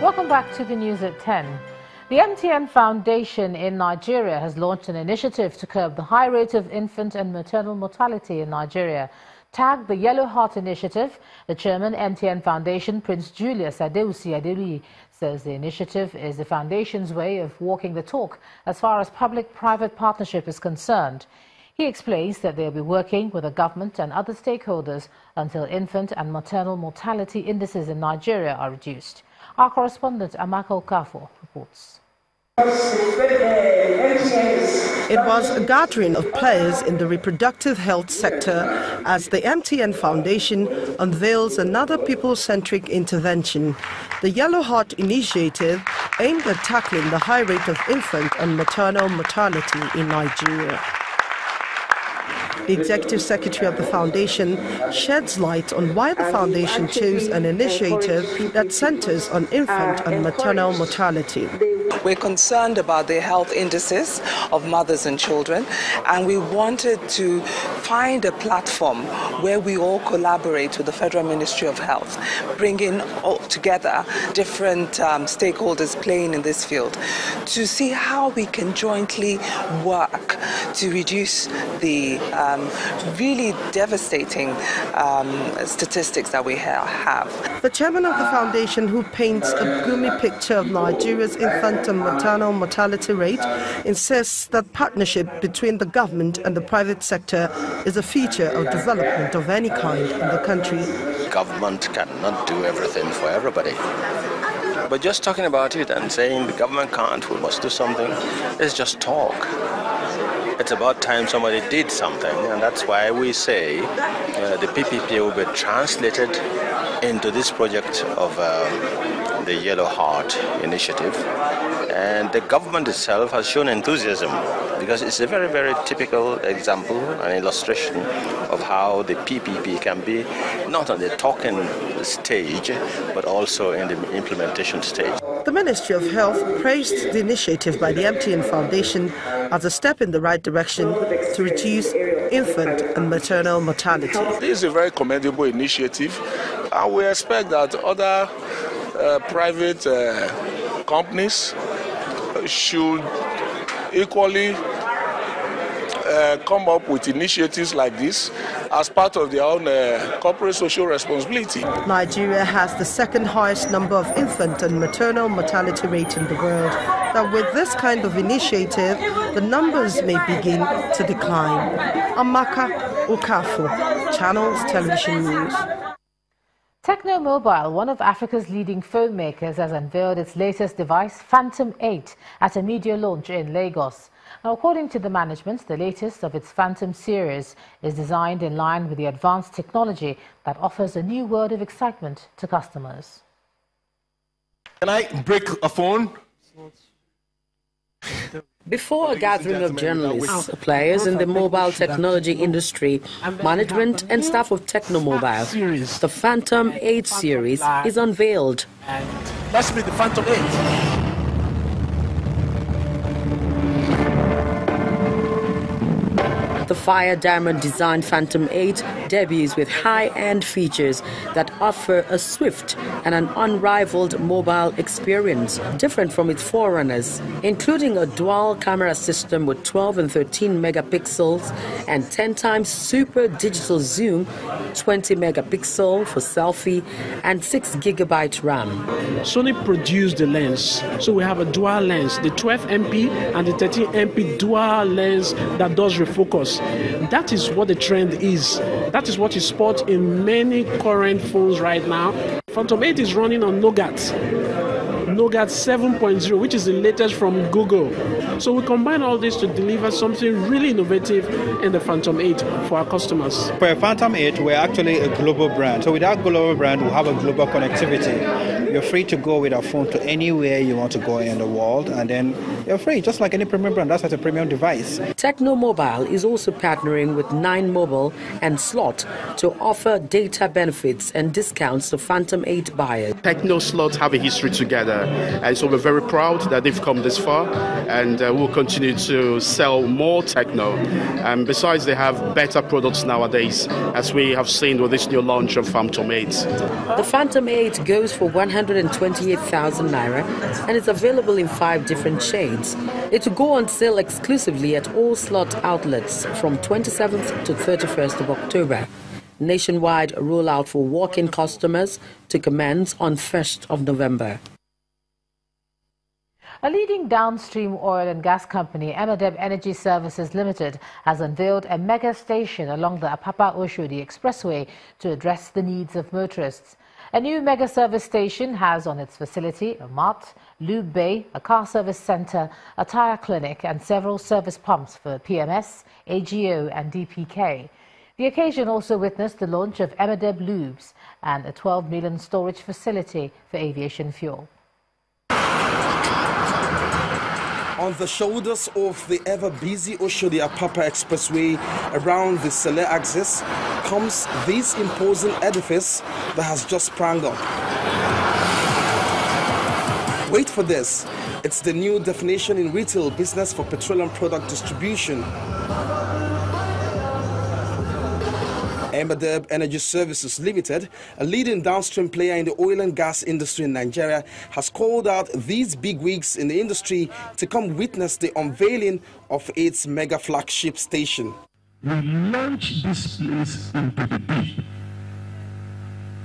Welcome back to the news at 10. The MTN Foundation in Nigeria has launched an initiative to curb the high rate of infant and maternal mortality in Nigeria. Tagged the Yellow Heart Initiative, the chairman, MTN Foundation, Prince Julius Adeusi Adeli, says the initiative is the foundation's way of walking the talk as far as public-private partnership is concerned. He explains that they'll be working with the government and other stakeholders until infant and maternal mortality indices in Nigeria are reduced. Our correspondent Amaka Okafor reports. It was a gathering of players in the reproductive health sector as the MTN Foundation unveils another people-centric intervention. The Yellow Heart Initiative aimed at tackling the high rate of infant and maternal mortality in Nigeria. The executive secretary of the foundation sheds light on why the foundation chose an initiative that centers on infant and maternal mortality. We're concerned about the health indices of mothers and children, and we wanted to find a platform where we all collaborate with the Federal Ministry of Health, bringing all together different stakeholders playing in this field to see how we can jointly work to reduce the really devastating statistics that we have. The chairman of the foundation, who paints a gloomy picture of Nigeria's infant and maternal mortality rate, insists that partnership between the government and the private sector is a feature of development of any kind in the country. Government cannot do everything for everybody. But just talking about it and saying the government can't, we must do something, is just talk. It's about time somebody did something, and that's why we say the PPP will be translated into this project of the Yellow Heart Initiative. And the government itself has shown enthusiasm because it's a very, very typical example and illustration of how the PPP can be not on the talking stage, but also in the implementation stage. The Ministry of Health praised the initiative by the MTN Foundation as a step in the right direction to reduce infant and maternal mortality. This is a very commendable initiative, and we expect that other private companies should equally come up with initiatives like this as part of their own corporate social responsibility. Nigeria has the second highest number of infant and maternal mortality rate in the world. That with this kind of initiative, the numbers may begin to decline. Amaka Okafor, Channels Television News. Techno Mobil, one of Africa's leading phone makers, has unveiled its latest device, Phantom 8, at a media launch in Lagos. Now, according to the management, the latest of its Phantom series is designed in line with the advanced technology that offers a new world of excitement to customers. Can I break a phone? Before a gathering of journalists, players in the mobile technology industry, management and staff of Techno Mobil, the Phantom 8 series is unveiled. Let's be the Phantom 8. The Fire Diamond designed Phantom 8 debuts with high-end features that offer a swift and an unrivaled mobile experience, different from its forerunners, including a dual camera system with 12 and 13 megapixels and 10 times super digital zoom, 20 megapixel for selfie, and 6 gigabyte RAM. Sony produced the lens, so we have a dual lens, the 12 MP and the 13 MP dual lens that does refocus. That is what the trend is. That is what you spot in many current phones right now. Phantom 8 is running on Nougat 7.0, which is the latest from Google. So we combine all this to deliver something really innovative in the Phantom 8 for our customers. For a Phantom 8, we're actually a global brand. So with our global brand, we have a global connectivity. You're free to go with our phone to anywhere you want to go in the world, and then you're free, just like any premium brand. That's a premium device. Techno Mobil is also partnering with 9 Mobile and Slot to offer data benefits and discounts to Phantom 8 buyers. Techno Slots have a history together. And so we're very proud that they've come this far, and we'll continue to sell more Techno. And besides, they have better products nowadays, as we have seen with this new launch of Phantom 8. The Phantom 8 goes for 128,000 naira and is available in 5 different shades. It will go on sale exclusively at all slot outlets from 27th to 31st of October. Nationwide rollout for walk-in customers to commence on 1st of November. A leading downstream oil and gas company, Amadeb Energy Services Limited, has unveiled a mega station along the Apapa-Oshodi Expressway to address the needs of motorists. A new mega service station has on its facility a mart, lube bay, a car service centre, a tyre clinic and several service pumps for PMS, AGO and DPK. The occasion also witnessed the launch of Amadeb Lubes and a 12 million storage facility for aviation fuel. On the shoulders of the ever-busy Oshodi-Apapa Expressway around the Sele axis comes this imposing edifice that has just sprung up. Wait for this. It's the new definition in retail business for petroleum product distribution. Amadeb Energy Services Limited, a leading downstream player in the oil and gas industry in Nigeria, has called out these bigwigs in the industry to come witness the unveiling of its mega flagship station. We launch this place into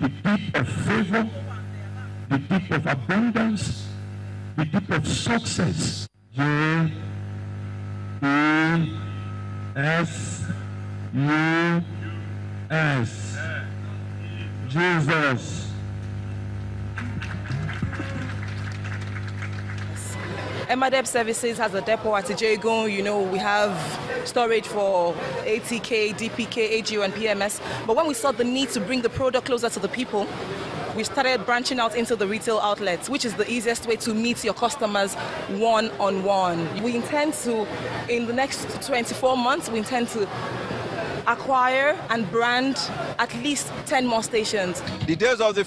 the deep of favor, the deep of abundance, the deep of success. J-E-S-U-S. Jesus. Amadeb Services has a depot at Ijegun. You know, we have storage for ATK, DPK, AGO and PMS. But when we saw the need to bring the product closer to the people, we started branching out into the retail outlets, which is the easiest way to meet your customers one-on-one. We intend to, in the next 24 months, we intend to acquire and brand at least 10 more stations. The days of the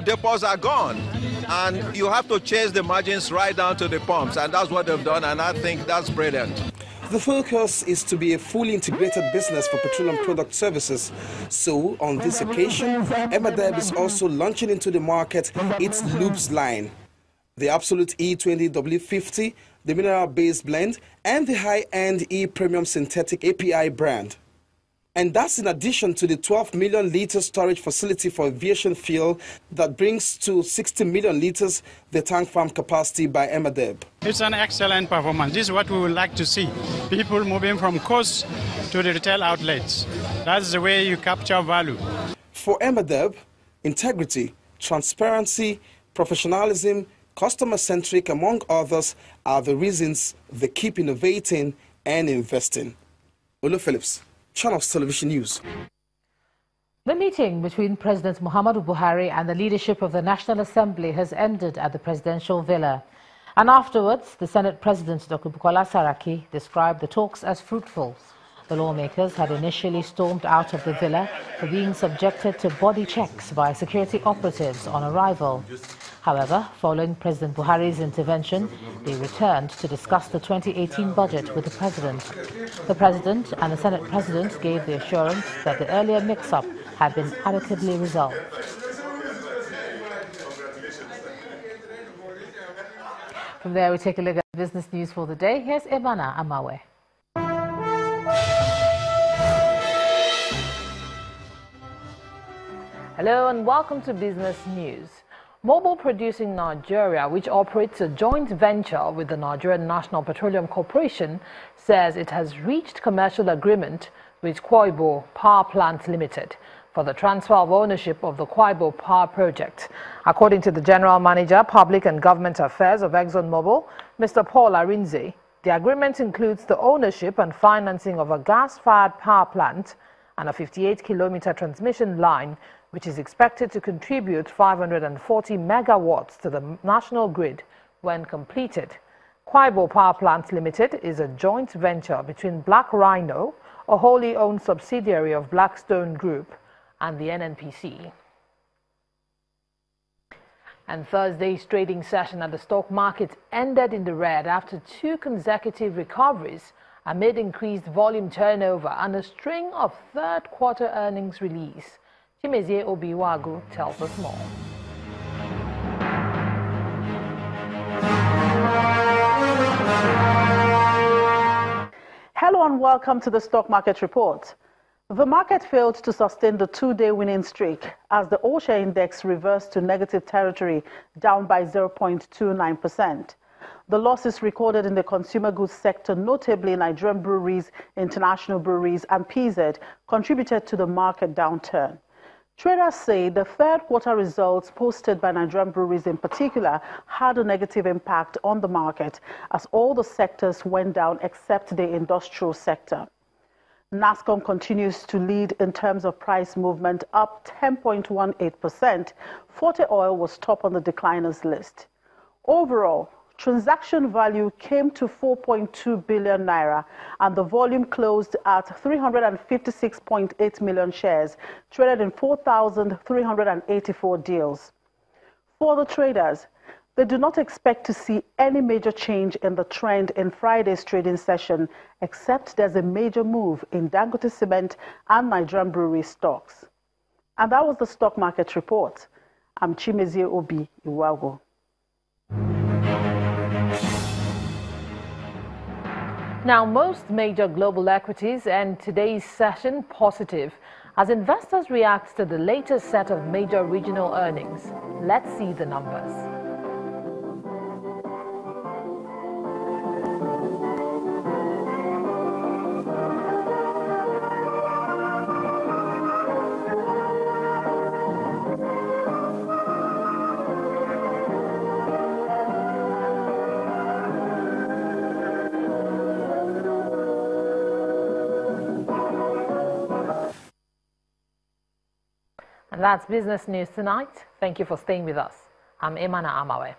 depots are gone, and you have to chase the margins right down to the pumps, and that's what they've done, and I think that's brilliant. The focus is to be a fully integrated business for petroleum product services. So, on this occasion, Amadeb is also launching into the market its lubes line. The Absolute E20W50, the mineral-based blend, and the high-end E-Premium synthetic API brand. And that's in addition to the 12 million litre storage facility for aviation fuel that brings to 60 million litres the tank farm capacity by Amadeb. It's an excellent performance. This is what we would like to see. People moving from coast to the retail outlets. That's the way you capture value. For Amadeb, integrity, transparency, professionalism, customer-centric, among others, are the reasons they keep innovating and investing. Olu Phillips, Channels Television News. The meeting between President Muhammadu Buhari and the leadership of the National Assembly has ended at the presidential villa. And afterwards, the Senate President, Dr. Bukola Saraki, described the talks as fruitful. The lawmakers had initially stormed out of the villa for being subjected to body checks by security operatives on arrival. However, following President Buhari's intervention, they returned to discuss the 2018 budget with the President. The President and the Senate President gave the assurance that the earlier mix-up had been adequately resolved. From there, we take a look at business news for the day. Here's Ebana Amawe. Hello and welcome to Business News. Mobil Producing Nigeria, which operates a joint venture with the Nigerian National Petroleum Corporation, says it has reached commercial agreement with Iboe Power Plant Limited for the transfer of ownership of the Iboe Power Project. According to the General Manager, Public and Government Affairs of ExxonMobil, Mr. Paul Arinze, the agreement includes the ownership and financing of a gas-fired power plant and a 58-kilometer transmission line, which is expected to contribute 540 megawatts to the national grid when completed. Iboe Power Plant Limited is a joint venture between Black Rhino, a wholly owned subsidiary of Blackstone Group, and the NNPC. And Thursday's trading session at the stock market ended in the red after 2 consecutive recoveries amid increased volume turnover and a string of third-quarter earnings release. Chimezie Obiwagu tells us more. Hello and welcome to the Stock Market Report. The market failed to sustain the 2-day winning streak as the all-share index reversed to negative territory, down by 0.29%. The losses recorded in the consumer goods sector, notably Nigerian breweries, international breweries and PZ, contributed to the market downturn. Traders say the third-quarter results posted by Nigerian breweries in particular had a negative impact on the market as all the sectors went down except the industrial sector. NASCOM continues to lead in terms of price movement, up 10.18%. Forte Oil was top on the decliners list. Overall, transaction value came to 4.2 billion naira and the volume closed at 356.8 million shares, traded in 4,384 deals. For the traders, they do not expect to see any major change in the trend in Friday's trading session, except there's a major move in Dangote Cement and Nigerian brewery stocks. And that was the Stock Market Report. I'm Chimezie Obiwagu. Now, most major global equities end today's session positive as investors react to the latest set of major regional earnings. Let's see the numbers. And that's business news tonight. Thank you for staying with us. I'm Emana Amawe.